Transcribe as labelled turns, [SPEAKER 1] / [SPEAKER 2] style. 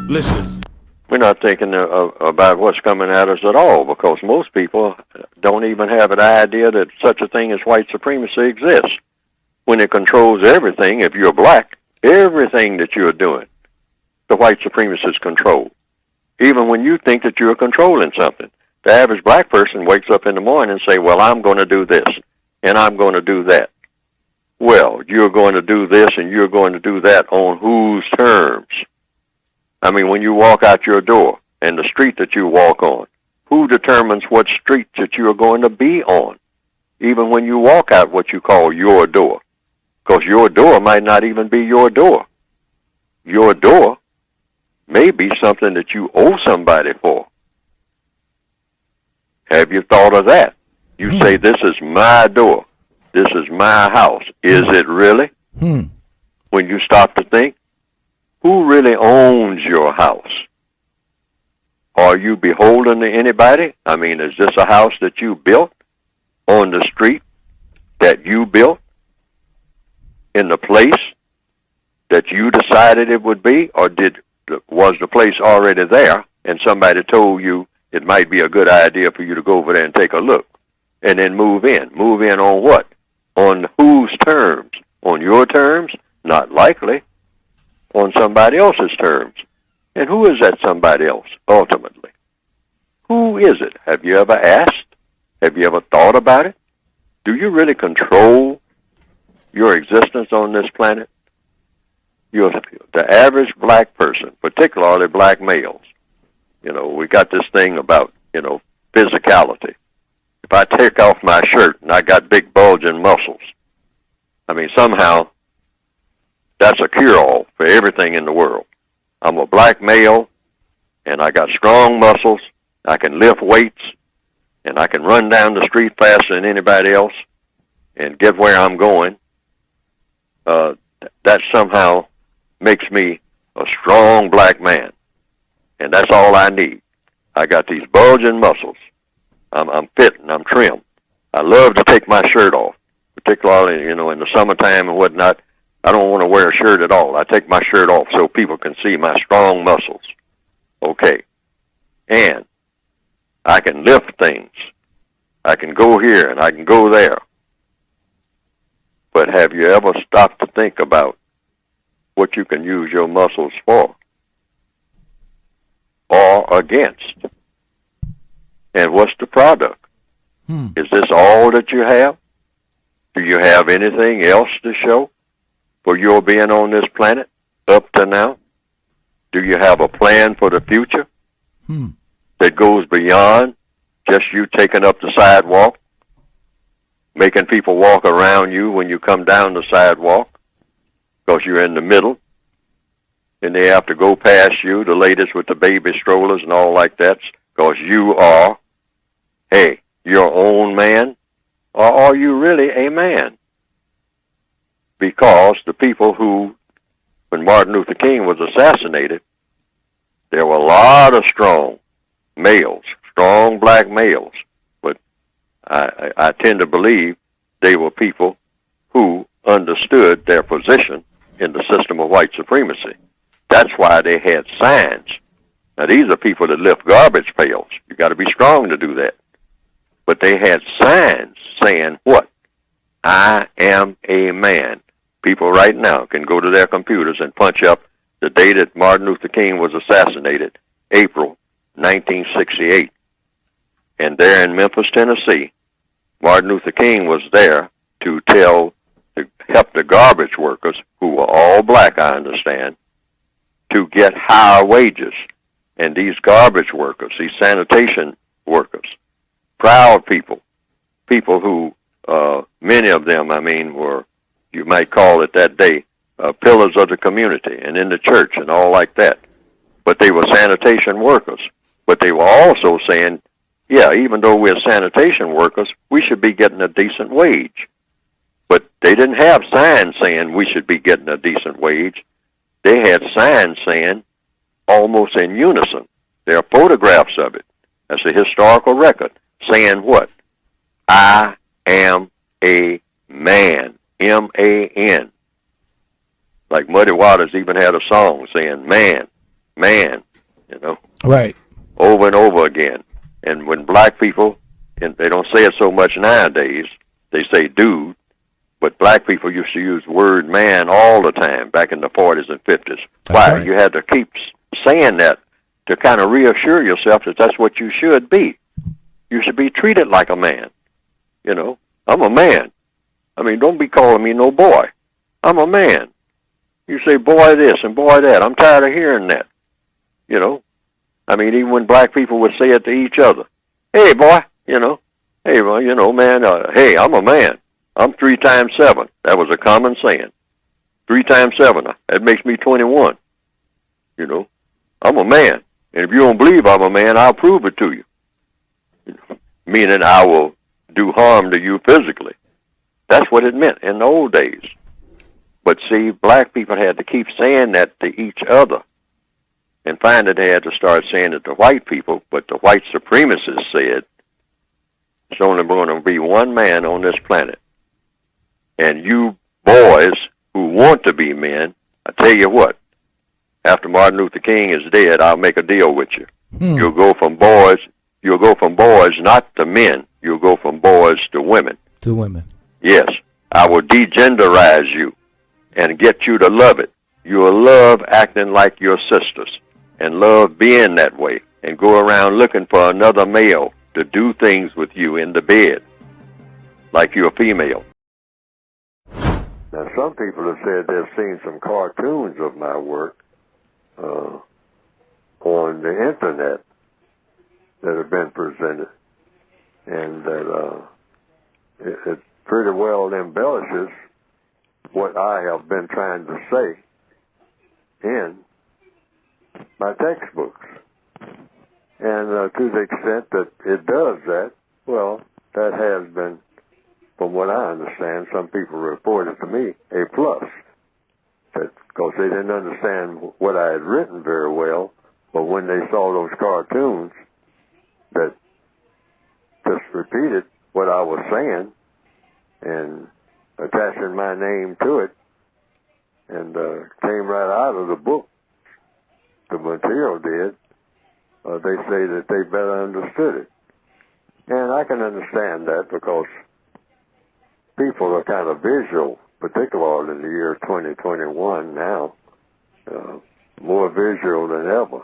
[SPEAKER 1] Listen.
[SPEAKER 2] We're not thinking about what's coming at us at all, because most people don't even have an idea that such a thing as white supremacy exists. When it controls everything, if you're black, everything that you're doing, the white supremacists control. Even when you think that you're controlling something. The average black person wakes up in the morning and say, well, I'm going to do this, and I'm going to do that. Well, you're going to do this and you're going to do that on whose terms? I mean, when you walk out your door and the street that you walk on, who determines what street that you're going to be on? Even when you walk out what you call your door. Because your door might not even be your door. Your door may be something that you owe somebody for. Have you thought of that? You say, this is my door. This is my house. Is it really? When you stop to think, who really owns your house? Are you beholden to anybody? I mean, is this a house that you built on the street that you built in the place that you decided it would be? Or was the place already there and somebody told you it might be a good idea for you to go over there and take a look and then move in? Move in on what? On whose terms? On your terms? Not likely. On somebody else's terms. And who is that somebody else, ultimately? Who is it? Have you ever asked? Have you ever thought about it? Do you really control your existence on this planet? The average black person, particularly black males, we got this thing about, physicality. If I take off my shirt and I got big bulging muscles, I mean, somehow that's a cure-all for everything in the world. I'm a black male, and I got strong muscles. I can lift weights, and I can run down the street faster than anybody else and get where I'm going. That somehow makes me a strong black man, and that's all I need. I got these bulging muscles. I'm fit and I'm trim. I love to take my shirt off, particularly, in the summertime and whatnot. I don't want to wear a shirt at all. I take my shirt off so people can see my strong muscles. Okay. And I can lift things. I can go here and I can go there. But have you ever stopped to think about what you can use your muscles for or against? And what's the product? Is this all that you have? Do you have anything else to show for your being on this planet up to now? Do you have a plan for the future that goes beyond just you taking up the sidewalk, making people walk around you when you come down the sidewalk because you're in the middle, and they have to go past you, the ladies with the baby strollers and all like that, because you are, your own man? Or are you really a man? Because the people who, when Martin Luther King was assassinated, there were a lot of strong males, strong black males, but I tend to believe they were people who understood their position in the system of white supremacy. That's why they had signs. Now, these are people that lift garbage pails. You got to be strong to do that. But they had signs saying what? I am a man. People right now can go to their computers and punch up the day that Martin Luther King was assassinated, April 1968. And there in Memphis, Tennessee, Martin Luther King was there to help the garbage workers, who were all black, I understand, to get higher wages. And these garbage workers, these sanitation workers, proud people who, many of them, were, you might call it that day, pillars of the community and in the church and all like that. But they were sanitation workers. But they were also saying, yeah, even though we're sanitation workers, we should be getting a decent wage. But they didn't have signs saying we should be getting a decent wage. They had signs saying, almost in unison, there are photographs of it. That's a historical record, saying what? I am a man. M-A-N. Like Muddy Waters even had a song saying, man, man, you know,
[SPEAKER 1] Right.
[SPEAKER 2] over and over again. And when black people, and they don't say it so much nowadays, they say dude, but black people used to use the word man all the time back in the 40s and 50s. Why?
[SPEAKER 1] Right.
[SPEAKER 2] You had to keep saying that to kind of reassure yourself that that's what you should be. You should be treated like a man. You know, I'm a man. I mean, don't be calling me no boy. I'm a man. You say boy this and boy that. I'm tired of hearing that. You know, I mean, even when black people would say it to each other, hey boy, you know, hey, well, you know, man, hey, I'm a man. I'm 3 times 7. That was a common saying. 3 times 7. That makes me 21. You know, I'm a man. And if you don't believe I'm a man, I'll prove it to you. Meaning I will do harm to you physically. That's what it meant in the old days. But see, black people had to keep saying that to each other. And finally they had to start saying it to white people, but the white supremacists said, there's only going to be one man on this planet. And you boys who want to be men, I tell you what, after Martin Luther King is dead, I'll make a deal with you. You'll go from boys not to men. You'll go from boys to women.
[SPEAKER 1] To women.
[SPEAKER 2] Yes. I will degenderize you and get you to love it. You will love acting like your sisters and love being that way and go around looking for another male to do things with you in the bed like you're a female. Now, some people have said they've seen some cartoons of my work on the internet that have been presented, and that it pretty well embellishes what I have been trying to say in my textbooks. And to the extent that it does that, well, that has been, from what I understand, some people reported to me, a plus. Because they didn't understand what I had written very well, but when they saw those cartoons that just repeated what I was saying and attaching my name to it, and came right out of the book, the material did, they say that they better understood it. And I can understand that because people are kind of visual, particularly in the year 2021 now, more visual than ever.